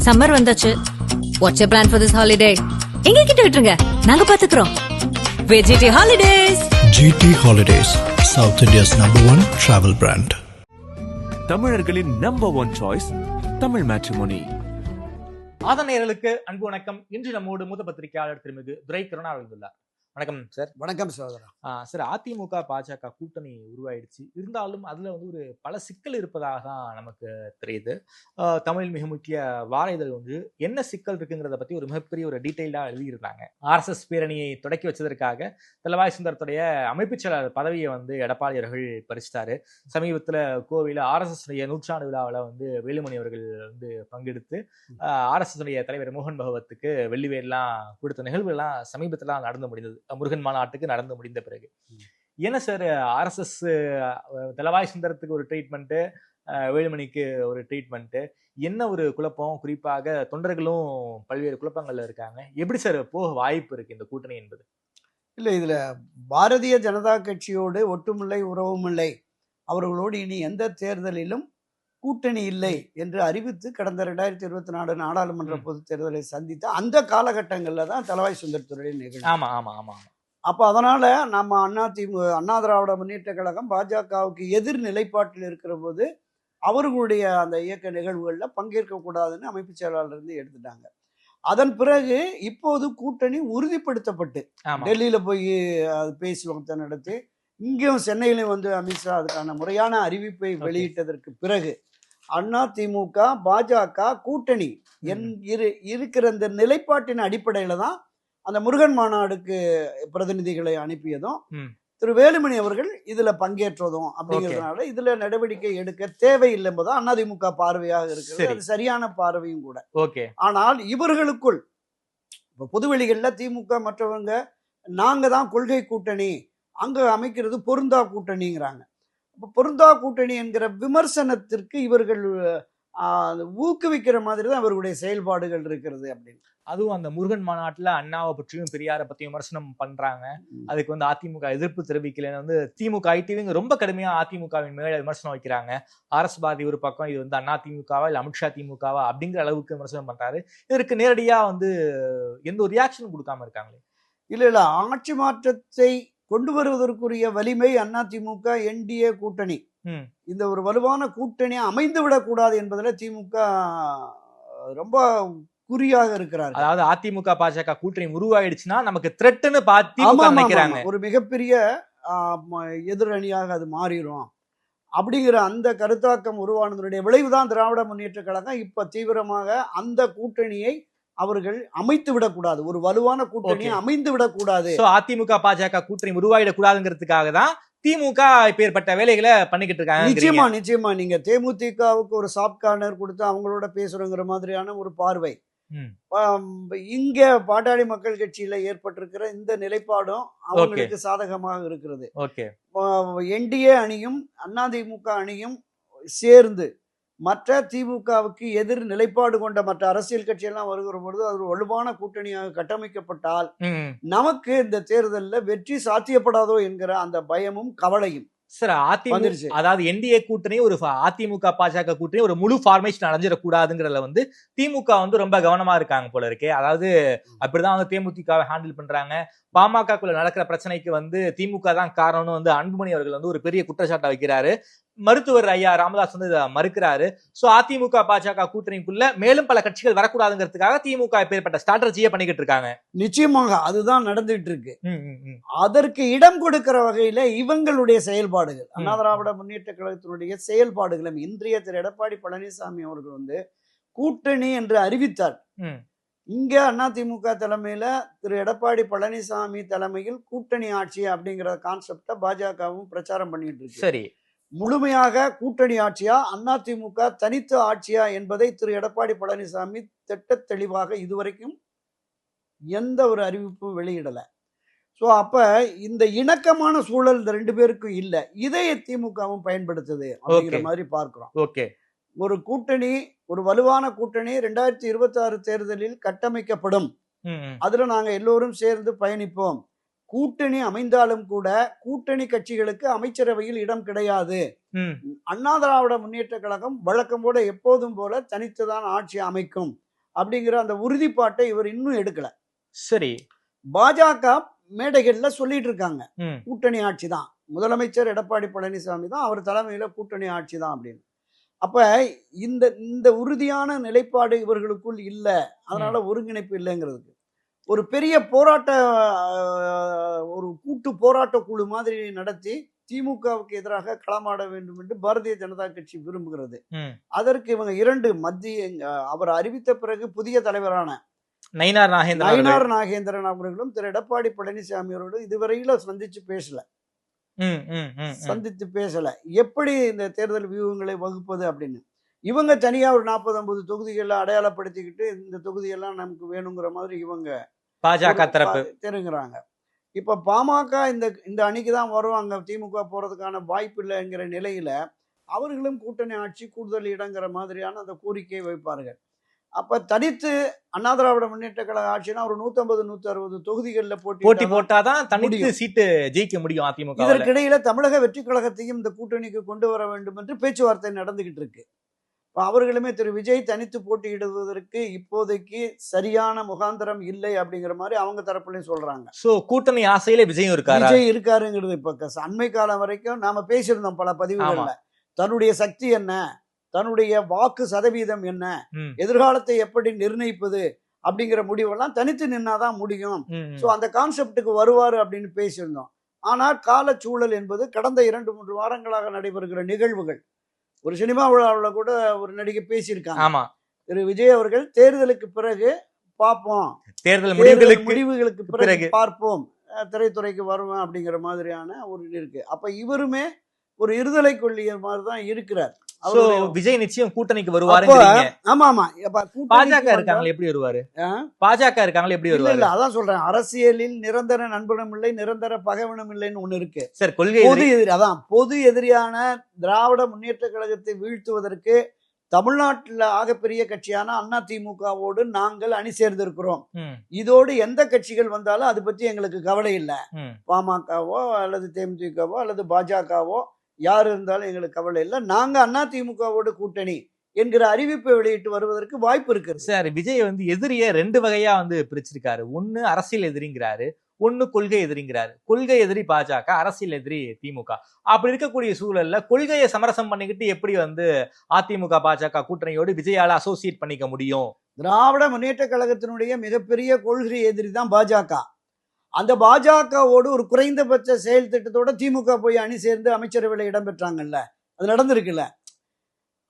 Summer வந்தாச்சு. What's your plan for this holiday? எங்க கிட்ட விட்டுருங்க, நாங்க பாத்துக்கிறோம். VGT Holidays. GT Holidays, South India's #1 travel brand. தமிழர்களின் number one choice Tamil matrimony. ஆதனையர்களுக்கு அன்பு வணக்கம். இன்று நம்மோடு மூத்த பத்திரிகையாளர் திருமிகு துரை கருணாநிதி உள்ளார். வணக்கம் சார். வணக்கம் சகோதரா. சார், அதிமுக பாஜக கூட்டணி உருவாயிடுச்சு. இருந்தாலும் அதுல ஒரு பல சிக்கல் இருப்பதாக தான் நமக்கு தெரியுது. தமிழில் மிக முக்கிய வார இதழ் ஒன்று என்ன சிக்கல் இருக்குங்கிறத பத்தி ஒரு மிகப்பெரிய ஒரு டீட்டெயிலா எழுதியிருந்தாங்க. RSS பேரணியை தொடக்கி வச்சதற்காக தலவாய் சுந்தரத்துடைய அமைப்பு செயலாளர் பதவியை எடப்பாடி அவர்கள் பறிச்சிட்டாரு. சமீபத்துல கோவையில RSS நூற்றாண்டு விழாவில் வேலுமணி அவர்கள் பங்கெடுத்து RSS தலைவர் மோகன் பகவத்துக்கு வெள்ளிவேலாம் கொடுத்த நிகழ்வுகள்லாம் சமீபத்துல நடந்து முடிந்தது. முருகன் மாநாட்டுக்கு நடந்து முடிந்த பிறகு என்ன சார், RSS தலவாய் சுந்தரத்துக்கு ஒரு ட்ரீட்மெண்ட், வேலுமணிக்கு ஒரு ட்ரீட்மெண்ட், என்ன ஒரு குழப்பம்? குறிப்பாக தொண்டர்களும் பல்வேறு குழப்பங்கள்ல இருக்காங்க. எப்படி சார் போக வாய்ப்பு இருக்கு இந்த கூட்டணி என்பது? இல்லை, இதுல பாரதிய ஜனதா கட்சியோடு ஒட்டுமில்லை உறவுமில்லை, அவர்களோடு இனி எந்த தேர்தலிலும் கூட்டணி இல்லை என்று அறிவித்து கடந்த 2024 நாடாளுமன்ற பொதுத் தேர்தலை சந்தித்த அந்த காலகட்டங்கள்ல தான் தலவாய் சுந்தரத்துடைய நிகழ்வு. ஆமா ஆமா ஆமா. அப்ப அதனால நம்ம அண்ணா திராவிட முன்னேற்ற கழகம் பாஜகவுக்கு எதிர் நிலைப்பாட்டில் இருக்கிற போது அவர்களுடைய அந்த இயக்க நிகழ்வுகள்ல பங்கேற்க கூடாதுன்னு அமைப்பு செயலாளர் இருந்து எடுத்துட்டாங்க. அதன் பிறகு இப்போது கூட்டணி உறுதிப்படுத்தப்பட்டு டெல்லியில போய் பேச்சுவார்த்தை நடத்தி இங்கேயும் சென்னையிலும் அமித்ஷா அதுக்கான முறையான அறிவிப்பை வெளியிட்டதற்கு பிறகு அதிமுக பாஜக கூட்டணி இருக்கிற இந்த நிலைப்பாட்டின் அடிப்படையில தான் அந்த முருகன் மாநாடுக்கு பிரதிநிதிகளை அனுப்பியதும் திரு வேலுமணி அவர்கள் இதுல பங்கேற்றதும் அப்படிங்கிறதுனால இதுல நடவடிக்கை எடுக்க தேவையில்லை என்பதுதான் அதிமுக பார்வையாக இருக்கிறது. அது சரியான பார்வையும் கூட. ஆனால் இவர்களுக்குள் இப்ப பொதுவெளிகள்ல திமுக மற்றவங்க நாங்க தான் கொள்கை கூட்டணி, அங்க அமைக்கிறது பொருந்தா கூட்டணிங்கிறாங்க. பொருந்தா கூட்டணி என்கிற விமர்சனத்திற்கு இவர்கள் ஊக்குவிக்கிற மாதிரி தான் இவர்களுடைய செயல்பாடுகள் இருக்கிறது அப்படின்னு. அதுவும் அந்த முருகன் மாநாட்டுல அண்ணாவை பற்றியும் பெரியாரை பற்றியும் விமர்சனம் பண்றாங்க. அதுக்கு அதிமுக எதிர்ப்பு தெரிவிக்கலன்னு திமுக ஐடிவிங்க ரொம்ப கடுமையா அதிமுகவின் மேல விமர்சனம் வைக்கிறாங்க. RS பாரதி ஒரு பக்கம் இது அதிமுகவா இல்ல அமித்ஷா திமுகவா அப்படிங்கிற அளவுக்கு விமர்சனம் பண்றாரு. இதற்கு நேரடியா எந்த ஒரு ரியாக்ஷனும் கொடுக்காம இருக்காங்களே. இல்ல, ஆட்சி மாற்றத்தை கொண்டு வருவதற்குரிய வலிமை அதிமுக NDA கூட்டணி, இந்த ஒரு வலுவான கூட்டணி அமைந்து விடக்கூடாது என்பதில் திமுக ரொம்ப குறியாக இருக்கிறார். அதாவது அதிமுக பாஜக கூட்டணி உருவாயிடுச்சுன்னா நமக்கு த்ரெட்னு நினைக்கிறாங்க. ஒரு மிகப்பெரிய எதிரணியாக அது மாறிடும் அப்படிங்கிற அந்த கருத்தாக்கம் உருவானதனுடைய விளைவுதான் திராவிட முன்னேற்ற கழகம் இப்ப தீவிரமாக அந்த கூட்டணியை அவர்கள் அமைத்து விடக்கூடாது, ஒரு வலுவான கூட்டணியை அமைந்து விடக்கூடாது. அதிமுக பாஜக கூட்டணி உருவாயிடக்கூடாதுங்கிறதுக்காக தான் திமுக இப்பேற்பட்ட வேலைகளை பண்ணிக்கிட்டு இருக்காங்க. நிச்சயமா நீங்க தேமுதிகவுக்கு ஒரு சாப்ட் கார்னர் கொடுத்து அவங்களோட பேசுறோங்கிற மாதிரியான ஒரு பார்வை இங்க பாட்டாளி மக்கள் கட்சியில ஏற்பட்டிருக்கிற இந்த நிலைப்பாடும் அவங்களுக்கு சாதகமாக இருக்கிறது. NDA அணியும் அதிமுக அணியும் சேர்ந்து மற்ற திமுகவுக்கு எதிர் நிலைப்பாடு கொண்ட மற்ற அரசியல் கட்சியெல்லாம் வருகிற பொழுது அது ஒரு வலுவான கூட்டணியாக கட்டமைக்கப்பட்டால் நமக்கு இந்த தேர்தலில் வெற்றி சாத்தியப்படாதோ என்கிற அந்த பயமும் கவலையும் சார் அதாவது NDA கூட்டணி ஒரு அதிமுக பாஜக கூட்டணி ஒரு முழு ஃபார்மேஷன் அடைஞ்சிடக்கூடாதுங்கிறதுல திமுக ரொம்ப கவனமா இருக்காங்க போல இருக்கே. அதாவது அப்படிதான் தேமுதிகவை ஹேண்டில் பண்றாங்க. பாமகக்குள்ள நடக்கிற பிரச்சனைக்கு திமுக தான் காரணம்னு அன்புமணி அவர்கள் ஒரு பெரிய குற்றச்சாட்டை வைக்கிறாரு. மருத்துவர் ஐயா ராமதாஸ் இதை மறுக்கிறாரு. சோ அதிமுக பாஜக கூட்டணிக்குள்ள மேலும் பல கட்சிகள் வரக்கூடாதுங்கிறதுக்காக திமுக பேர்பட்ட ஸ்ட்ராட்டஜியை பண்ணிக்கிட்டு இருக்காங்க. நிச்சயமாக அதுதான் நடந்துட்டு இருக்கு. அதற்கு இடம் கொடுக்கிற வகையில இவங்களுடைய செயல்பாடுகள், அண்ணா திராவிட முன்னேற்ற கழகத்தினுடைய செயல்பாடுகளும் இன்றைய திரு எடப்பாடி பழனிசாமி அவர்கள் கூட்டணி என்று அறிவித்தார். இங்க அதிமுக தலைமையில திரு எடப்பாடி பழனிசாமி தலைமையில் கூட்டணி ஆட்சி அப்படிங்கிற கான்செப்ட பாஜகவும் பிரச்சாரம் பண்ணிட்டு இருக்கு. சரி, முழுமையாக கூட்டணி ஆட்சியா அதிமுக தனித்து ஆட்சியா என்பதை திரு எடப்பாடி பழனிசாமி திட்ட தெளிவாக இதுவரைக்கும் எந்த ஒரு அறிவிப்பும் வெளியிடல. ஸோ அப்ப இந்த இணக்கமான சூழல் இந்த ரெண்டு பேருக்கும் இல்லை. இதை திமுகவும் பயன்படுத்துது அப்படிங்கிற மாதிரி பார்க்கிறோம். ஒரு கூட்டணி, ஒரு வலுவான கூட்டணி 2026 தேர்தலில் கட்டமைக்கப்படும். அதுல நாங்க எல்லோரும் சேர்ந்து பயணிப்போம். கூட்டணி அமைந்தாலும் கூட கூட்டணி கட்சிகளுக்கு அமைச்சரவையில் இடம் கிடையாது. அண்ணா திராவிட முன்னேற்ற கழகம் வழக்கம் போல எப்போதும் போல தனித்துதான் ஆட்சி அமைக்கும் அப்படிங்கிற அந்த உறுதிப்பாட்டை இவர் இன்னும் எடுக்கல. சரி. பாஜக மேடைகள்ல சொல்லிட்டு இருக்காங்க ம். கூட்டணி ஆட்சி தான், முதலமைச்சர் எடப்பாடி பழனிசாமி தான், அவர் தலைமையில கூட்டணி ஆட்சி தான் அப்படின்னு. அப்ப இந்த இந்த உறுதியான நிலைப்பாடு இவர்களுக்குள் இல்ல, அதனால ஒருங்கிணைப்பு இல்லைங்கிறதுக்கு ஒரு பெரிய போராட்ட ஒரு கூட்டு போராட்ட குழு மாதிரி நடத்தி திமுகவுக்கு எதிராக களமாட வேண்டும் என்று பாரதிய ஜனதா கட்சி விரும்புகிறது. ம். அதற்கு இவங்க 2 மத்திய அவர் அறிவித்த பிறகு புதிய தலைவரான நயினார் நாகேந்திரன் அவர்கள். நயினார் நாகேந்திரன் அவர்களும் திரு எடப்பாடி பழனிசாமி அவர்களும் இதுவரையில சந்திச்சு பேசல. ம், ம், ம், ம். சந்தித்து பேசல. எப்படி இந்த தேர்தல் வியூகங்களை வகுப்பது அப்படின்னு. இவங்க தனியா ஒரு 40-50 தொகுதிகளை அடையாளப்படுத்திக்கிட்டு இந்த தொகுதியெல்லாம் நமக்கு வேணுங்கிற மாதிரி இவங்க பாஜக தரப்பு தெரிஞ்சுக்கிறாங்க. இப்ப பாமக இந்த அணிக்கு தான் வரும், அங்க திமுக போறதுக்கான வாய்ப்பு இல்லைங்கிற நிலையில அவர்களும் கூட்டணி ஆட்சி கூடுதல் இடங்கிற மாதிரியான அந்த கோரிக்கையை வைப்பார்கள். அப்ப தனித்து அண்ணா திராவிட முன்னேற்ற கழக ஆட்சினா ஒரு 150-160 தொகுதிகளில் போட்டி போட்டாதான் தனித்து சீட்டு ஜெயிக்க முடியும் அதிமுக. இதற்கிடையில தமிழக வெற்றி கழகத்தையும் இந்த கூட்டணிக்கு கொண்டு வர வேண்டும் என்று பேச்சுவார்த்தை நடந்துகிட்டு இருக்கு. அவர்களுமே திரு விஜய் தனித்து போட்டியிடுவதற்கு இப்போதைக்கு சரியான முகாந்திரம் இல்லை அப்படிங்கிற மாதிரி அவங்க தரப்புலையும் சொல்றாங்க. சோ கூட்டணி ஆசையில விஜய் இருக்காருங்கிறது இப்ப அண்மை காலம் வரைக்கும் நாம பேசியிருந்தோம் பல பதிவுகள்ல. தன்னுடைய சக்தி என்ன, தன்னுடைய வாக்கு சதவீதம் என்ன, எதிர்காலத்தை எப்படி நிர்ணயிப்பது அப்படிங்கிற முடிவெல்லாம் தனித்து நின்னாதான் முடியும். சோ அந்த கான்செப்டுக்கு வருவாரு அப்படின்னு பேசியிருந்தோம். ஆனால் கால சூழல் என்பது கடந்த 2-3 வாரங்களாக நடைபெறுகிற நிகழ்வுகள். ஒரு சினிமா விழாவில் கூட ஒரு நடிகை பேசியிருக்காங்க, திரு விஜய் அவர்கள் தேர்தலுக்கு பிறகு பார்ப்போம், தேர்தல் முடிவுகளுக்கு பிறகு பார்ப்போம், திரைத்துறைக்கு வருவேன் அப்படிங்கிற மாதிரியான ஒரு இருக்கு. அப்ப இவருமே ஒரு இருதலை கொள்ளிய மாதிரிதான் இருக்கிறார். விஜய் நிச்சயம் கூட்டணிக்கு வருவாரு. ஆமா ஆமா. பாஜக இருக்காங்க எப்படி வருவாரு? பாஜக இருக்காங்க எப்படி வருவாரு? இல்ல அதான் சொல்றேன், அரசியலில் நிரந்தர நண்பனும் இல்லை, நிரந்தர பகைவனும் இல்லைன்னு ஒண்ணு இருக்கு. சரி, கொள்கை அதான் பொது எதிரியான திராவிட முன்னேற்ற கழகத்தை வீழ்த்துவதற்கு தமிழ்நாட்டில் ஆகப்பெரிய கட்சியான அண்ணா திமுகவோடு நாங்கள் அணி சேர்ந்திருக்கிறோம். இதோடு எந்த கட்சிகள் வந்தாலும் அது பத்தி எங்களுக்கு கவலை இல்லை. பாமகவோ அல்லது தேமுதிகவோ அல்லது பாஜகவோ யார் இருந்தாலும் எங்களுக்கு கவலை இல்லை, நாங்க அண்ணா திமுகவோடு கூட்டணி என்கிற அறிவிப்பை வெளியிட்டு வருவதற்கு வாய்ப்பு இருக்கு. சார், விஜய் எதிரியை 2 வகையா பிரிச்சிருக்காரு. ஒன்னு அரசியல் எதிரிங்கிறாரு, ஒன்னு கொள்கை எதிரிங்கிறாரு. கொள்கை எதிரி பாஜக, அரசியல் எதிரி திமுக. அப்படி இருக்கக்கூடிய சூழல்ல கொள்கையை சமரசம் பண்ணிக்கிட்டு எப்படி அதிமுக பாஜக கூட்டணியோடு விஜயால அசோசியேட் பண்ணிக்க முடியும்? திராவிட முன்னேற்ற கழகத்தினுடைய மிகப்பெரிய கொள்கை எதிரி தான் பாஜக. அந்த பாஜகவோடு ஒரு குறைந்தபட்ச செயல் திட்டத்தோட திமுக போய் அணி சேர்ந்து அமைச்சரவையில் இடம்பெற்றாங்கல்ல, அது நடந்திருக்குல்ல.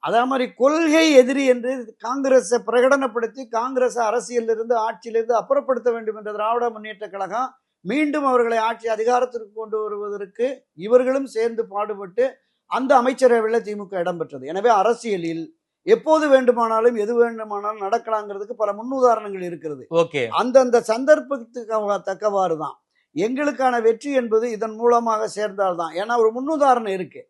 அதே மாதிரி கொள்கை எதிரி என்று காங்கிரஸை பிரகடனப்படுத்தி காங்கிரஸ் அரசியலிருந்து ஆட்சியிலிருந்து அப்புறப்படுத்த வேண்டும் என்ற திராவிட முன்னேற்ற கழகம் மீண்டும் அவர்களை ஆட்சி அதிகாரத்திற்கு கொண்டு வருவதற்கு இவர்களும் சேர்ந்து பாடுபட்டு அந்த அமைச்சரவையில் திமுக இடம்பெற்றது. எனவே அரசியலில் எப்போது வேண்டுமானாலும் எது வேண்டுமானாலும் நடக்கலாங்கிறதுக்கு பல முன்னுதாரணங்கள் இருக்கிறது. அந்தந்த சந்தர்ப்பத்துக்கு தக்கவாறு தான் எங்களுக்கான வெற்றி என்பது இதன் மூலமாக சேர்ந்தால்தான். ஏன்னா ஒரு முன்னுதாரணம் இருக்கு.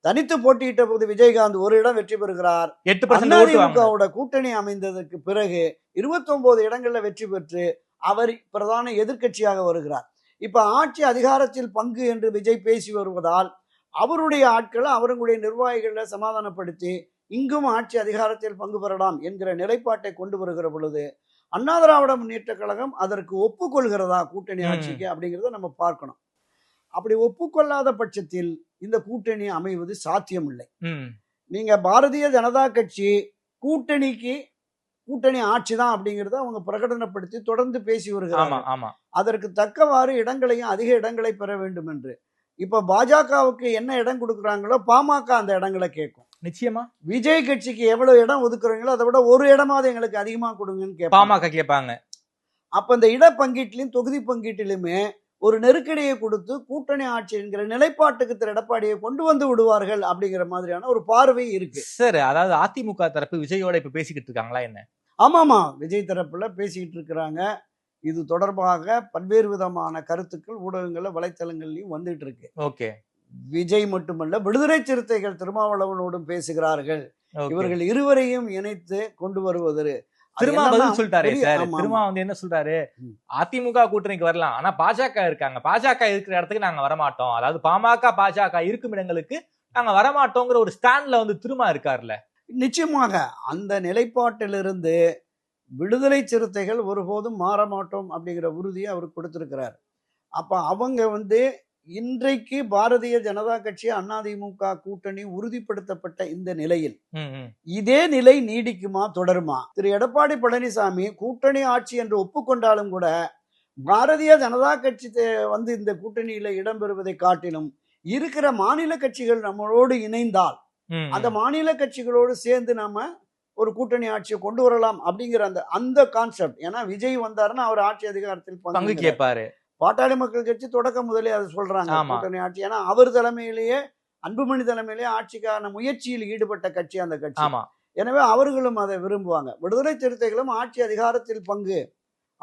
தனித்து போட்டியிட்ட போது விஜயகாந்த் ஒரு இடம் வெற்றி பெறுகிறார். அதிமுகவோட கூட்டணி அமைந்ததற்கு பிறகு 29 இடங்கள்ல வெற்றி பெற்று அவர் பிரதான எதிர்கட்சியாக வருகிறார். இப்ப ஆட்சி அதிகாரத்தில் பங்கு என்று விஜய் பேசி வருவதால் அவருடைய ஆட்களை அவர்களுடைய நிர்வாகிகளை சமாதானப்படுத்தி இங்கும் ஆட்சி அதிகாரத்தில் பங்கு பெறலாம் என்கிற நிலைப்பாட்டை கொண்டு வருகிற பொழுது அண்ணா திராவிட முன்னேற்ற கழகம் அதற்கு ஒப்புக்கொள்கிறதா கூட்டணி ஆட்சிக்கு அப்படிங்கிறத நம்ம பார்க்கணும். அப்படி ஒப்புக்கொள்ளாத பட்சத்தில் இந்த கூட்டணி அமைவது சாத்தியமில்லை. நீங்க பாரதிய ஜனதா கட்சி கூட்டணி ஆட்சி தான் அப்படிங்கிறத அவங்க பிரகடனப்படுத்தி தொடர்ந்து பேசி வருகிறாங்க. அதற்கு தக்கவாறு இடங்களையும் அதிக இடங்களை பெற வேண்டும் என்று. இப்ப பாஜகவுக்கு என்ன இடம் கொடுக்குறாங்களோ பாமக அந்த இடங்களை கேட்கும். நிச்சயமா விஜய் கட்சிக்கு எவ்வளவு இடம் ஒதுக்குறீங்களோ அதை விட ஒரு இடமாவது எங்களுக்கு அதிகமா கொடுங்கன்னு பாமக கேட்பாங்க. அப்ப இந்த இட பங்கீட்டிலும் தொகுதி பங்கீட்டிலுமே ஒரு நெருக்கடியை கொடுத்து கூட்டணி ஆட்சி என்கிற நிலைப்பாட்டுக்கு திரு எடப்பாடியை கொண்டு வந்து விடுவார்கள் அப்படிங்கிற மாதிரியான ஒரு பார்வை இருக்கு. சார், அதாவது அதிமுக தரப்பு விஜயோட இப்ப பேசிக்கிட்டு இருக்காங்களா என்ன? ஆமாமா, விஜய் தரப்புல பேசிக்கிட்டு இருக்கிறாங்க. இது தொடர்பாக பல்வேறு விதமான கருத்துக்கள் ஊடகங்கள்ல வலைத்தளங்கள்லயும் வந்துட்டு இருக்கு. விஜய் மட்டுமல்ல, விடுதலை சிறுத்தைகள் திருமாவளவனோடும் பேசுகிறார்கள். இவர்கள் இருவரையும் இணைத்து கொண்டு வருவது. திருமா பதில் சொல்லிட்டாரு சார். திருமா என்ன சொல்றாரு, அதிமுக கூட்டணிக்கு வரலாம், ஆனா பாஜக இருக்காங்க, பாஜக இருக்கிற இடத்துக்கு நாங்க வரமாட்டோம், அதாவது பாமக பாஜக இருக்கும் இடங்களுக்கு நாங்க வரமாட்டோங்கிற ஒரு ஸ்டாண்ட்ல திருமா இருக்காருல்ல. நிச்சயமாக அந்த நிலைப்பாட்டிலிருந்து விடுதலை சிறுத்தைகள் ஒருபோதும் மாற மாட்டோம் அப்படிங்கிற உறுதியை அவர் கொடுத்திருக்கிறார். அப்ப அவங்க வந்து இன்றைக்கு பாரதிய ஜனதா கட்சி அதிமுக கூட்டணி உறுதிப்படுத்தப்பட்ட இந்த நிலையில் இதே நிலை நீடிக்குமா, தொடருமா? திரு எடப்பாடி பழனிசாமி கூட்டணி ஆட்சி என்று ஒப்புக்கொண்டாலும் கூட பாரதிய ஜனதா கட்சி வந்து இந்த கூட்டணியில இடம்பெறுவதை காட்டிலும் இருக்கிற மாநில கட்சிகள் நம்மளோடு இணைந்தால் அந்த மாநில கட்சிகளோடு சேர்ந்து நாம ஒரு கூட்டணி ஆட்சியை கொண்டு வரலாம் அப்படிங்கிற அந்த கான்செப்ட். ஏன்னா விஜய் வந்தாருன்னா அவர் ஆட்சி அதிகாரத்தில் பங்கு கேட்பாரு. பாட்டாளி மக்கள் கட்சி தொடக்க முதலே அதை சொல்றாங்க, கூட்டணி ஆட்சி. ஏன்னா அவர் தலைமையிலேயே, அன்புமணி தலைமையிலேயே ஆட்சிக்கான முயற்சியில் ஈடுபட்ட கட்சி அந்த கட்சி. எனவே அவர்களும் அதை விரும்புவாங்க. விடுதலை சிறுத்தைகளும் ஆட்சி அதிகாரத்தில் பங்கு,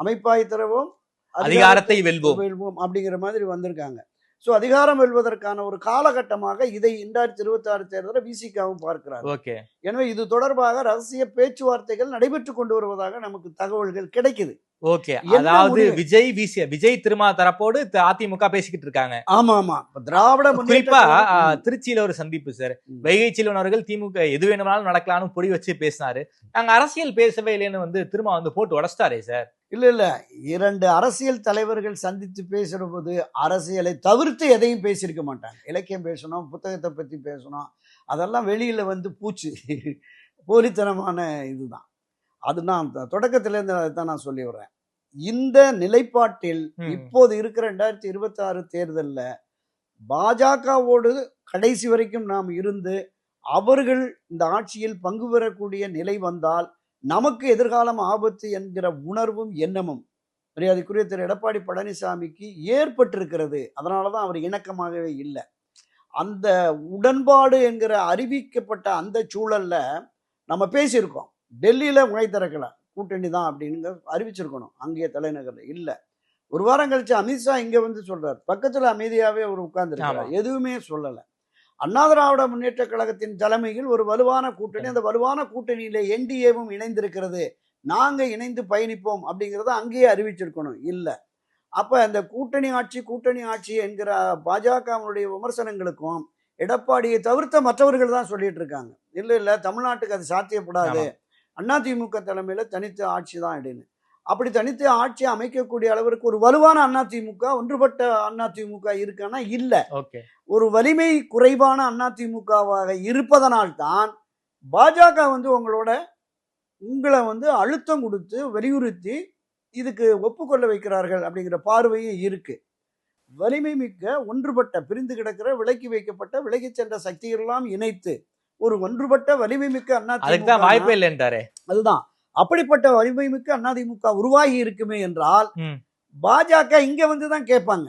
அமைப்பாய் தரவும் அதிகாரத்தை வெல்வோம் அப்படிங்கிற மாதிரி வந்திருக்காங்க. சோ அதிகாரம் வெல்வதற்கான ஒரு காலகட்டமாக இதை 2026 தேர்தலை விசிகாவும் பார்க்கிறாங்க. எனவே இது தொடர்பாக ரகசிய பேச்சுவார்த்தைகள் நடைபெற்று கொண்டு வருவதாக நமக்கு தகவல்கள் கிடைக்குது. அதாவது விஜய் திருமா தரப்போடு அதிமுக பேசிக்கிட்டு இருக்காங்க. ஆமா ஆமா. திராவிட குறிப்பா திருச்சியில ஒரு சந்திப்பு சார், வைகை செல்வன் அவர்கள் திமுக எது வேணும்னாலும் நடக்கலாம்னு பொடி வச்சு பேசினாரு. நாங்க அரசியல் பேசவே இல்லைன்னு வந்து திரும்ப வந்து போட்டு உடச்சிட்டாரே சார். இல்ல 2 அரசியல் தலைவர்கள் சந்தித்து பேசுற போது அரசியலை தவிர்த்து எதையும் பேசியிருக்க மாட்டாங்க. இலக்கியம் பேசணும், புத்தகத்தை பத்தி பேசணும், அதெல்லாம் வெளியில வந்து பூச்சு போலித்தனமான இதுதான். அது நான் தொடக்கத்திலேருந்து அதைத்தான் நான் சொல்லி வர்றேன். இந்த நிலைப்பாட்டில் இப்போது இருக்கிற 2026 தேர்தலில் பாஜகவோடு கடைசி வரைக்கும் நாம் இருந்து அவர்கள் இந்த ஆட்சியில் பங்கு பெறக்கூடிய நிலை வந்தால் நமக்கு எதிர்காலம் ஆபத்து என்கிற உணர்வும் எண்ணமும் மரியாதைக்குரிய திரு எடப்பாடி பழனிசாமிக்கு ஏற்பட்டிருக்கிறது. அதனாலதான் அவர் இணக்கமாகவே இல்லை. அந்த உடன்பாடு என்கிற அறிவிக்கப்பட்ட அந்த சூழல்ல நம்ம பேசியிருக்கோம். டெல்லியில முறை திறக்கல, கூட்டணி தான் அப்படின்னு அறிவிச்சிருக்கணும் அங்கேயே தலைநகர்ல. இல்ல, ஒரு வாரம் கழிச்சு அமித்ஷா இங்க வந்து சொல்றாரு, பக்கத்துல அமைதியாவே அவர் உட்கார்ந்துருக்காரு, எதுவுமே சொல்லல. அண்ணா திராவிட முன்னேற்ற கழகத்தின் தலைமையில் ஒரு வலுவான கூட்டணி, அந்த வலுவான கூட்டணியில என்டிஏவும் இணைந்திருக்கிறது, நாங்க இணைந்து பயணிப்போம் அப்படிங்கிறத அங்கேயே அறிவிச்சிருக்கணும். இல்ல, அப்ப அந்த கூட்டணி ஆட்சி என்கிற பாஜகவுடைய விமர்சனங்களுக்கும் எடப்பாடியை தவிர்த்த மற்றவர்கள் தான் சொல்லிட்டு இருக்காங்க, இல்ல தமிழ்நாட்டுக்கு அது சாத்தியப்படாது, அதிமுக தலைமையில தனித்த ஆட்சி தான் அப்படின்னு. அப்படி தனித்த ஆட்சி அமைக்கக்கூடிய அளவிற்கு ஒரு வலுவான அதிமுக, ஒன்றுபட்ட அதிமுக இருக்கானா? இல்ல. ஒரு வலிமை குறைவான அதிமுகவாக இருப்பதனால் தான் பாஜக வந்து உங்களை வந்து அழுத்தம் கொடுத்து வலியுறுத்தி இதுக்கு ஒப்புக்கொள்ள வைக்கிறார்கள் அப்படிங்கிற பார்வையும் இருக்கு. வலிமை மிக்க ஒன்றுபட்ட, பிரிந்து கிடக்கிற, விலக்கி வைக்கப்பட்ட, விலகி சென்ற சக்திகள் எல்லாம் இணைத்து ஒரு ஒன்றுபட்ட வலிமை மிக்க அதிமுக வாய்ப்பே இல்லைன்றாரே. அதுதான், அப்படிப்பட்ட வலிமை மிக்க அதிமுக உருவாகி இருக்குமே என்றால் பாஜக இங்க வந்துதான் கேட்பாங்க,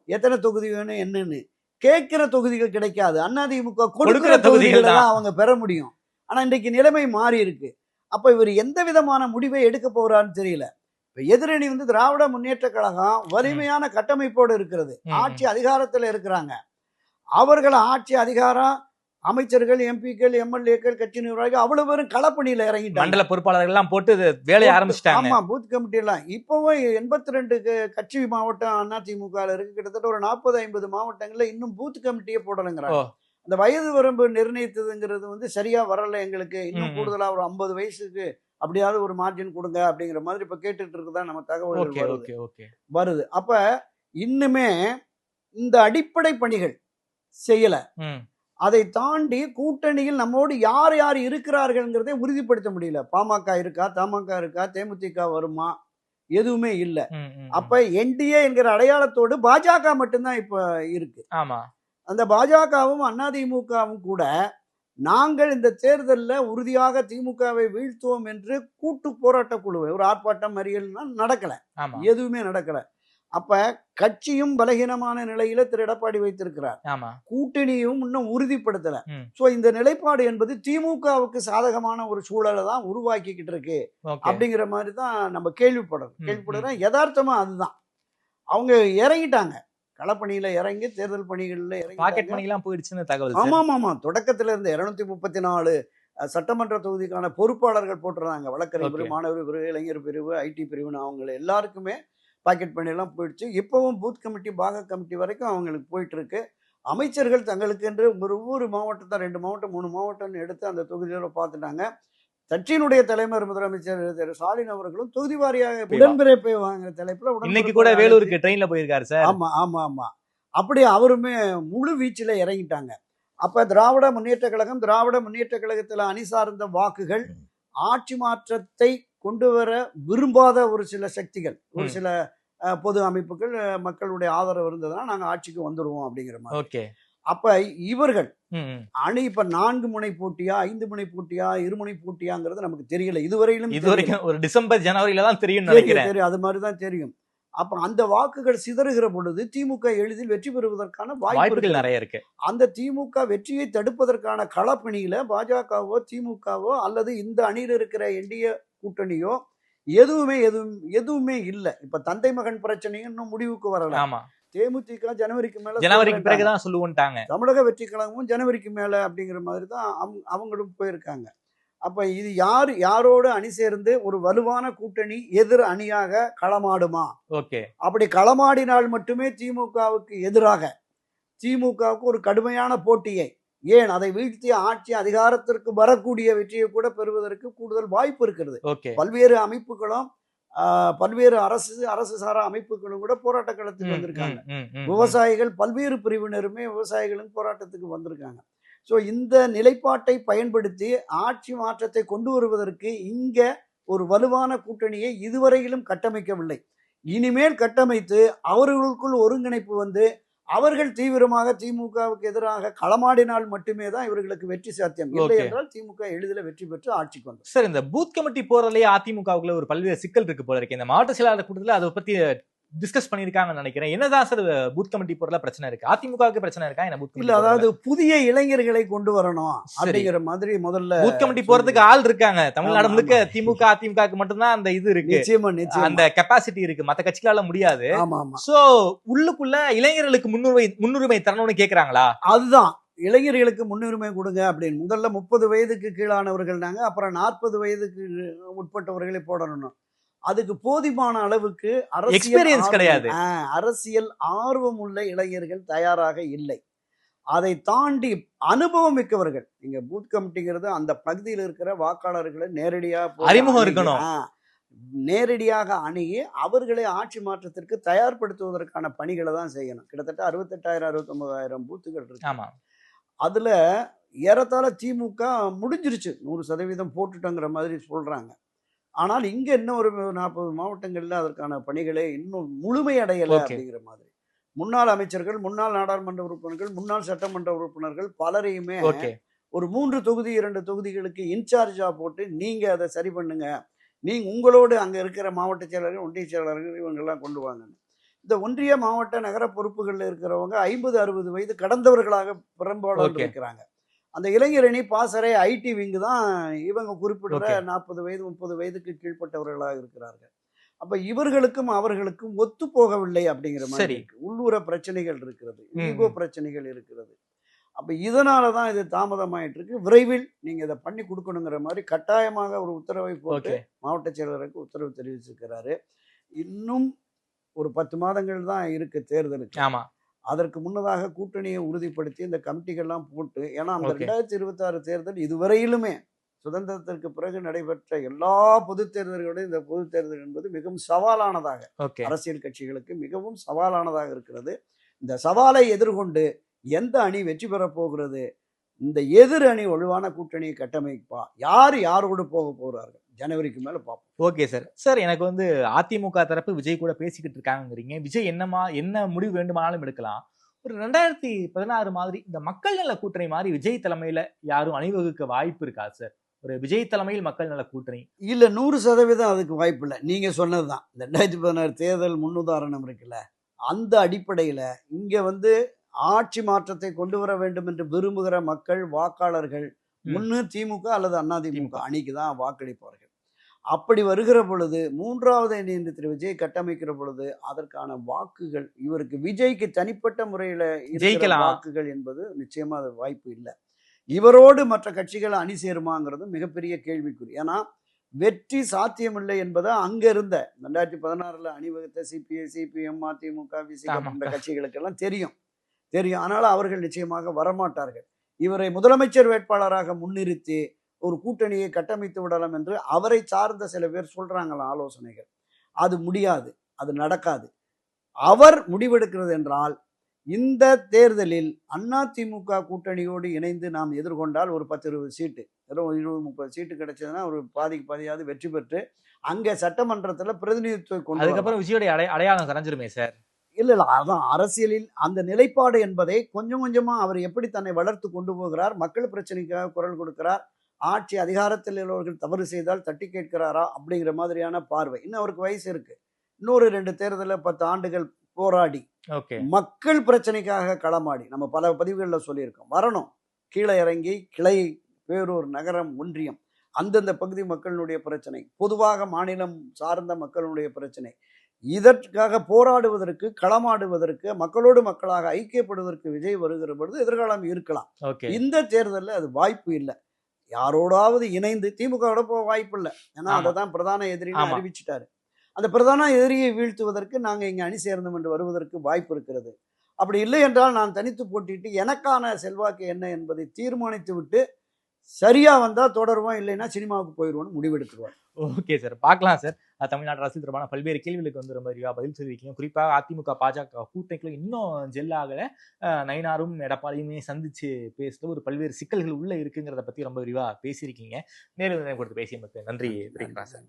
எத்தனை தொகுதி வேணும் என்னன்னு. கேட்கிற தொகுதிகள் கிடைக்காது, அதிமுக கொடுக்கிற தொகுதிகள் தான் அவங்க பெற முடியும். ஆனா இன்றைக்கு நிலைமை மாறி இருக்கு. அப்ப இவர் எந்த விதமான முடிவை எடுக்க போறான்னு தெரியல. இப்ப எதிரணி வந்து திராவிட முன்னேற்ற கழகம் வலிமையான கட்டமைப்போடு இருக்கிறது, ஆட்சி அதிகாரத்துல இருக்கிறாங்க. அவர்கள் ஆட்சி அதிகாரம், அமைச்சர்கள், எம்பிக்கள், எம்எல்ஏக்கள், கட்சி நிர்வாகிகள் அவ்வளவு பேரும் களப்பணியில இறங்கிட்டாங்க. மண்டல பொறுப்பாளர்கள் எல்லாம் போட்டு வேலையை ஆரம்பிச்சிட்டாங்க. ஆமா, பூத் கமிட்டி எல்லாம் இப்பவும் 82 கட்சி மாவட்டம் அதிமுக இருக்கு. கிட்டத்தட்ட ஒரு 40-50 மாவட்டங்கள்ல இன்னும் பூத் கமிட்டியே போடலைங்கிறாங்க. அந்த வயது வரம்பு நிர்ணயித்ததுங்கிறது வந்து சரியா வரல எங்களுக்கு, இன்னும் கூடுதலா ஒரு 50 வயசுக்கு அப்படியாவது ஒரு மார்ஜின் கொடுங்க அப்படிங்கிற மாதிரி இப்ப கேட்டுட்டு இருக்குதான் நம்ம தகவல் வருது. அப்ப இன்னுமே இந்த அடிப்படை பணிகள் செய்யல. அதை தாண்டி கூட்டணியில் நம்மோடு யார் யார் இருக்கிறார்கள்ங்கிறதை உறுதிப்படுத்த முடியல. பாமக இருக்கா, தமாக இருக்கா, தேமுதிக வருமா, எதுவுமே இல்லை. அப்ப என்டிஏ என்கிற அடையாளத்தோடு பாஜக மட்டும்தான் இப்ப இருக்கு. அந்த பாஜகவும் அதிமுகவும் கூட நாங்கள் இந்த தேர்தலில் உறுதியாக திமுகவை வீழ்த்துவோம் என்று கூட்டு போராட்ட குழுவை, ஒரு ஆர்ப்பாட்டம் மறியல்னா நடக்கல, எதுவுமே நடக்கல. அப்ப கட்சியும் பலகீனமான நிலையில திரு எடப்பாடி வைத்திருக்கிறார், கூட்டணியும் இன்னும் உறுதிப்படுத்தல. சோ இந்த நிலைப்பாடு என்பது திமுகவுக்கு சாதகமான ஒரு சூழலை தான் உருவாக்கிக்கிட்டு இருக்கு அப்படிங்கிற மாதிரி தான் நம்ம கேள்விப்படுறோம். யதார்த்தமா அதுதான். அவங்க இறங்கிட்டாங்க, களப்பணியில இறங்கி தேர்தல் பணிகள்ல இறங்கி. ஆமா, தொடக்கத்துல இருந்து 234 சட்டமன்ற தொகுதிக்கான பொறுப்பாளர்கள் போட்டுறாங்க. வழக்கறிஞர் பிரிவு, மாணவர் பிரிவு, இளைஞர் பிரிவு, ஐடி பிரிவுன்னு அவங்க எல்லாருக்குமே பாக்கெட் பண்ணியெல்லாம் போயிடுச்சு. இப்பவும் பூத் கமிட்டி, பாக கமிட்டி வரைக்கும் அவங்களுக்கு போயிட்டு இருக்கு. அமைச்சர்கள் தங்களுக்கு என்று ஒவ்வொரு மாவட்டத்தை 2 மாவட்டம் 3 மாவட்டம்னு எடுத்து அந்த தொகுதியோட பார்த்துட்டாங்க. கட்சியினுடைய தலைவர் முதலமைச்சர் திரு ஸ்டாலின் அவர்களும் தொகுதி வாரியாக உடன்பிறப்பை வாங்குற தலைப்புல இன்னைக்கு கூட வேலூருக்கு ட்ரெயின்ல போயிருக்காரு சார். ஆமா ஆமா ஆமா அப்படி அவருமே முழு வீச்சில் இறங்கிட்டாங்க. அப்ப திராவிட முன்னேற்ற கழகத்துல அணி சார்ந்த வாக்குகள் ஆட்சி மாற்றத்தை கொண்டு வர விரும்பாத ஒரு சில சக்திகள், ஒரு சில பொது அமைப்புகள் மக்களுடைய ஆதரவு இருந்ததுன்னா நாங்க ஆட்சிக்கு வந்துடுவோம் அப்படிங்கிற மாதிரி. அப்ப இவர்கள் அணி இப்ப 4 முனை போட்டியா 5 முனை போட்டியா 2 முனை போட்டியாங்கிறது நமக்கு தெரியல. இதுவரைக்கும் ஒரு டிசம்பர் ஜனவரியில தான் தெரியும். அது மாதிரிதான் தெரியும். அப்ப அந்த வாக்குகள் சிதறுகிற பொழுது திமுக எளிதில் வெற்றி பெறுவதற்கான வாய்ப்புகள் நிறைய இருக்கு. அந்த திமுக வெற்றியை தடுப்பதற்கான களப்பணியில பாஜகவோ திமுகவோ அல்லது இந்த அணியில் இருக்கிற என்டிஏ கூட்டணியோ எதுவுமே இல்லை. இப்ப தந்தை மகன் பிரச்சனையும் இன்னும் முடிவுக்கு வரலாம். தேமுதிக ஜனவரிக்கு பிறகுதான் சொல்லுவோம்ட்டாங்க. தமிழக வெற்றி கழகமும் ஜனவரிக்கு மேல அப்படிங்கிற மாதிரி தான் அவங்களும் போயிருக்காங்க. அப்ப இது யாரோடு அணி சேர்ந்து ஒரு வலுவான கூட்டணி எதிர் அணியாக களமாடுமா? அப்படி களமாடினால் மட்டுமே திமுகவுக்கு எதிராக திமுகவுக்கு ஒரு கடுமையான போட்டியை, ஏன் அதை வீழ்த்தி ஆட்சி அதிகாரத்திற்கு வரக்கூடிய வெற்றியை கூட பெறுவதற்கு கூடுதல் வாய்ப்பு இருக்கிறது. பல்வேறு அமைப்புகளும் பல்வேறு அரசு சாரா அமைப்புகளும் கூட போராட்ட களத்துக்கு வந்திருக்காங்க. விவசாயிகள் பல்வேறு பிரிவினருமே விவசாயிகளும் போராட்டத்துக்கு வந்திருக்காங்க. ஸோ இந்த நிலைப்பாட்டை பயன்படுத்தி ஆட்சி மாற்றத்தை கொண்டு வருவதற்கு இங்க ஒரு வலுவான கூட்டணியை இதுவரையிலும் கட்டமைக்கவில்லை. இனிமேல் கட்டமைத்து அவர்களுக்குள் ஒருங்கிணைப்பு வந்து அவர்கள் தீவிரமாக திமுகவுக்கு எதிராக களமாடினால் மட்டுமே தான் இவர்களுக்கு வெற்றி சாத்தியம். இல்லை என்றால் திமுக எளிதில் வெற்றி பெற்று ஆட்சிக்கு வந்தது. சார், இந்த பூத் கமிட்டி போறதுலயே அதிமுகவுக்குள்ள ஒரு பல்வேறு சிக்கல் இருக்கு போல இருக்கு. இந்த மாவட்ட செயலாளர் கூட்டத்தில் அதை பத்தி டிஸ்கஸ் பண்ணிருக்காங்கன்னு நினைக்கிறேன். என்னதான் சார் பூத் கமிட்டி போறதுல பிரச்சனை இருக்கு? அதிமுகவுக்கு பிரச்சனை இருக்கா? என்ன பூத் இல்ல, அதாவது புதிய இளைஞர்களை கொண்டு வரணும் அப்படிங்கிற மாதிரி முதல்ல பூத் கமிட்டி போறதுக்கு ஆள் இருக்காங்க. தமிழ்நாடு முழுக்க திமுக அதிமுகவுக்கு மட்டும்தான் அந்த இது இருக்கு, அந்த கெப்பாசிட்டி இருக்கு. மத்த கட்சிகளால முடியாது. சோ உள்ளுக்குள்ள இளைஞர்களுக்கு முன்னுரிமை தரணும்னு கேக்குறாங்களா? அதுதான், இளைஞர்களுக்கு முன்னுரிமை கொடுங்க அப்படின்னு. முதல்ல 30 வயதுக்கு கீழானவர்கள் நாங்க, அப்புறம் 40 வயதுக்கு உட்பட்டவர்களை போடணும். அதுக்கு போதுமான அளவுக்கு எக்ஸ்பீரியன்ஸ் கிடையாது. அரசியல் ஆர்வம் உள்ள இளைஞர்கள் தயாராக இல்லை. அதை தாண்டி அனுபவம் மிக்கவர்கள், நீங்க பூத் கமிட்டிங்கிறது அந்த பகுதியில் இருக்கிற வாக்காளர்களை நேரடியாக அறிமுகம் இருக்கணும், நேரடியாக அணுகி அவர்களை ஆட்சி மாற்றத்திற்கு தயார்படுத்துவதற்கான பணிகளை தான் செய்யணும். கிட்டத்தட்ட 68,000 69,000 பூத்துகள் இருக்கு. அதுல ஏறத்தாழ திமுக முடிஞ்சிருச்சு, 100% போட்டுட்டோங்கிற மாதிரி சொல்றாங்க. ஆனால் இங்க இன்னும் ஒரு 40 மாவட்டங்கள்ல அதற்கான பணிகளே இன்னும் முழுமையடையலை அப்படிங்கிற மாதிரி. முன்னாள் அமைச்சர்கள், முன்னாள் நாடாளுமன்ற உறுப்பினர்கள், முன்னாள் சட்டமன்ற உறுப்பினர்கள் பலரையுமே ஒரு 3 தொகுதி 2 தொகுதிகளுக்கு இன்சார்ஜா போட்டு நீங்க அதை சரி பண்ணுங்க, நீங்க உங்களோடு அங்க இருக்கிற மாவட்ட செயலர்கள், ஒன்றிய செயலாளர்கள் இவங்கெல்லாம் கொண்டு வாங்க. இந்த ஒன்றிய மாவட்ட நகர பொறுப்புகள்ல இருக்கிறவங்க 50-60 வயது கடந்தவர்களாக பெரும்பாலும் இருக்கிறாங்க. அந்த இளைஞரணி பாசறை ஐடி விங்கு தான் இவங்க குறிப்பிடுற 40 வயது 30 வயதுக்கு கீழ்பட்டவர்களாக இருக்கிறார்கள். அப்ப இவர்களுக்கும் அவர்களுக்கும் ஒத்து போகவில்லை அப்படிங்கிற மாதிரி உள்ளூர பிரச்சனைகள் இருக்கிறது, ஈகோ பிரச்சனைகள் இருக்கிறது. அப்ப இதனாலதான் இது தாமதமாயிட்டு இருக்கு. விரைவில் நீங்க இதை பண்ணி கொடுக்கணுங்கிற மாதிரி கட்டாயமாக ஒரு உத்தரவை போட்டு மாவட்ட செயலருக்கு உத்தரவு தெரிவிச்சிருக்கிறாரு. இன்னும் ஒரு 10 மாதங்கள் தான் இருக்கு தேர்தலுக்கு. அதற்கு முன்னதாக கூட்டணியை உறுதிப்படுத்தி இந்த கமிட்டிகள்லாம் போட்டு, ஏன்னா அந்த 2026 தேர்தல் இதுவரையிலுமே சுதந்திரத்திற்கு பிறகு நடைபெற்ற எல்லா பொது தேர்தல்களோட இந்த பொது தேர்தல் என்பது மிகவும் சவாலானதாக, அரசியல் கட்சிகளுக்கு மிகவும் சவாலானதாக இருக்கிறது. இந்த சவாலை எதிர்கொண்டு எந்த அணி வெற்றி பெற போகிறது, இந்த எதிர் அணி வலுவான கூட்டணியை கட்டமைப்பா, யாரோடு போக போகிறார்கள், ஜனவரிக்கு மேல பார்ப்போம். Okay sir. சார், எனக்கு அதிமுக தரப்பு விஜய் கூட பேசிக்கிட்டு இருக்காங்கிறீங்க. விஜய் என்ன முடிவு வேண்டுமானாலும் எடுக்கலாம். ஒரு 2016 மாதிரி இந்த மக்கள் நல கூட்டணி மாதிரி விஜய் தலைமையில யாரும் அணிவகுக்க வாய்ப்பு இருக்கா சார்? ஒரு விஜய் தலைமையில் மக்கள் நல கூட்டணி இல்ல, 100% அதுக்கு வாய்ப்பு இல்லை. நீங்க சொன்னதுதான் 2016 தேர்தல் முன்னுதாரணம் இருக்குல்ல, அந்த அடிப்படையில இங்க ஆட்சி மாற்றத்தை கொண்டு வர வேண்டும் என்று விரும்புகிற மக்கள் வாக்காளர்கள் முன்னு திமுக அல்லது அதிமுக அணிக்கு தான் வாக்களிப்பார்கள். அப்படி வருகிற பொழுது 3வது அணி என்று திரு விஜய் கட்டமைக்கிற பொழுது அதற்கான வாக்குகள் இவருக்கு விஜய்க்கு தனிப்பட்ட முறையில வாக்குகள் என்பது நிச்சயமா அது வாய்ப்பு இல்லை. இவரோடு மற்ற கட்சிகள் அணி சேருமாங்கிறது மிகப்பெரிய கேள்விக்குறி. ஏன்னா வெற்றி சாத்தியமில்லை என்பதை அங்க இருந்த 2016 அணிவகுத்த சிபிஐ, சிபிஎம், அதிமுக, விசிக போன்ற கட்சிகளுக்கெல்லாம் தெரியும். ஆனால் அவர்கள் நிச்சயமாக வரமாட்டார்கள். இவரை முதலமைச்சர் வேட்பாளராக முன்னிறுத்தி ஒரு கூட்டணியை கட்டமைத்து விடலாம் என்று அவரை சார்ந்த சில பேர் சொல்றாங்களாம் ஆலோசனைகள். அது முடியாது, அது நடக்காது. அவர் முடிவெடுக்கிறது என்றால் இந்த தேர்தலில் அதிமுக கூட்டணியோடு இணைந்து நாம் எதிர்கொண்டால் ஒரு 10-20 சீட்டு, 20-30 சீட்டு கிடைச்சதுன்னா ஒரு பாதிக்கு பாதியாவது வெற்றி பெற்று அங்கே சட்டமன்றத்தில் பிரதிநிதித்துவம் கொண்டு அதுக்கப்புறம் விஜயோட அடையாளம் கரைஞ்சிருமே சார். இல்ல அதான் அரசியலில் அந்த நிலைப்பாடு என்பதை கொஞ்சம் கொஞ்சமா அவர் எப்படி தன்னை வளர்த்து கொண்டு போகிறார், மக்கள் பிரச்சனைக்காக குரல் கொடுக்கிறார், ஆட்சி அதிகாரத்தில் உள்ளவர்கள் தவறு செய்தால் தட்டி கேட்கிறாரா அப்படிங்கிற மாதிரியான பார்வை. இன்னும் அவருக்கு வயசு இருக்கு. இன்னொரு 2 தேர்தலில் 10 ஆண்டுகள் போராடி மக்கள் பிரச்சனைக்காக களமாடி நம்ம பல பதிவுகளில் சொல்லியிருக்கோம். வரணும், கீழே இறங்கி கிளை, பேரூர், நகரம், ஒன்றியம் அந்தந்த பகுதி மக்களுடைய பிரச்சனை, பொதுவாக மாநிலம் சார்ந்த மக்களுடைய பிரச்சனை, இதற்காக போராடுவதற்கு, களமாடுவதற்கு, மக்களோடு மக்களாக ஐக்கியப்படுவதற்கு விஜய் வருகிற பொழுது எதிர்காலம் இருக்கலாம். இந்த தேர்தலில் அது வாய்ப்பு இல்லை. யாரோடாவது இணைந்து திமுகவோட போக வாய்ப்பு இல்லை. ஏன்னா அதை தான் பிரதான எதிரின்னு அறிவிச்சிட்டாரு. அந்த பிரதான எதிரியை வீழ்த்துவதற்கு நாங்கள் இங்கே அணி சேர்ந்தோம் என்று வருவதற்கு வாய்ப்பு இருக்கிறது. அப்படி இல்லை என்றால் நான் தனித்து போட்டிட்டு எனக்கான செல்வாக்கு என்ன என்பதை தீர்மானித்து விட்டு சரியா வந்தா தொடருவோம், இல்லைன்னா சினிமாவுக்கு போயிடுவோம்னு முடிவெடுத்துருவார். ஓகே சார், பார்க்கலாம் சார். தமிழ்நாடு அரசு தொடர்பான பல்வேறு கேள்விகளுக்கு வந்து ரொம்ப விரிவாக பதில் சொல்லியிருக்கீங்க. குறிப்பாக அதிமுக பாஜக கூட்டணிக்குள்ள இன்னும் ஜெல்லாகல நயினாரும் எடப்பாடியுமே சந்திச்சு பேசுறது ஒரு பல்வேறு சிக்கல்கள் உள்ள இருக்குங்கிறத பத்தி ரொம்ப விரிவாக பேசியிருக்கீங்க. நேரில் கொடுத்து பேசிய நன்றி. சார்.